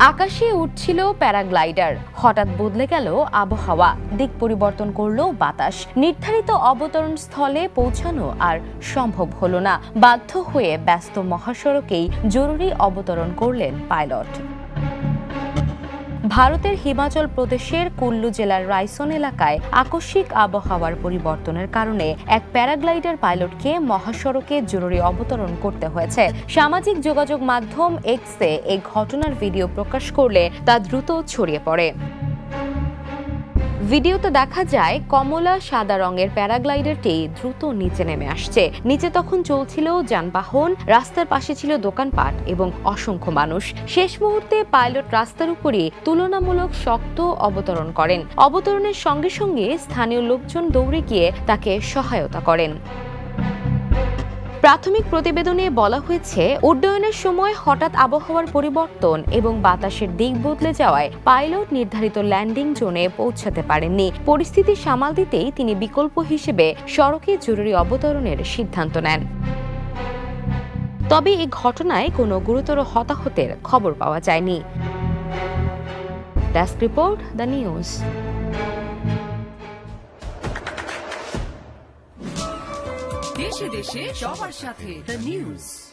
আকাশে উঠছিল প্যারাগ্লাইডার, হঠাৎ বদলে গেল আবহাওয়া, দিক পরিবর্তন করলো বাতাস। নির্ধারিত অবতরণ স্থলে পৌঁছানো আর সম্ভব হলো না। বাধ্য হয়ে ব্যস্ত মহাসড়কেই জরুরি অবতরণ করলেন পাইলট। ভারতের হিমাচল প্রদেশের কুল্লু জেলার রাইসন এলাকায় আকস্মিক আবহাওয়ার পরিবর্তনের কারণে এক প্যারাগ্লাইডার পাইলটকে মহাসড়কে জরুরি অবতরণ করতে হয়েছে। সামাজিক যোগাযোগ মাধ্যম এক্সে এই ঘটনার ভিডিও প্রকাশ করলে তা দ্রুত ছড়িয়ে পড়ে। ভিডিওতে দেখা যায় কমলা সাদা রঙের প্যারাগ্লাইডারটি দ্রুত নিচে নেমে আসছে। নিচে তখন চলছিল যানবাহন, রাস্তার পাশে ছিল দোকানপাট এবং অসংখ্য মানুষ। শেষ মুহূর্তে পাইলট রাস্তার উপরে তুলনামূলক শক্ত অবতরণ করেন। অবতরণের সঙ্গে সঙ্গে স্থানীয় লোকজন দৌড়ে গিয়ে তাকে সহায়তা করেন। প্রাথমিক প্রতিবেদনে বলা হয়েছে, উড্ডয়নের সময় হঠাৎ আবহাওয়ার পরিবর্তন এবং বাতাসের দিক বদলে যাওয়ায় পাইলট নির্ধারিত ল্যান্ডিং জোনে পৌঁছাতে পারেননি। পরিস্থিতি সামাল দিতেই তিনি বিকল্প হিসেবে সড়কে জরুরি অবতরণের সিদ্ধান্ত নেন। তবে এই ঘটনায় কোনো গুরুতর হতাহতের খবর পাওয়া যায়নি। Desk report, the news. দেশে দেশে সবার সাথে দ্য নিউজ।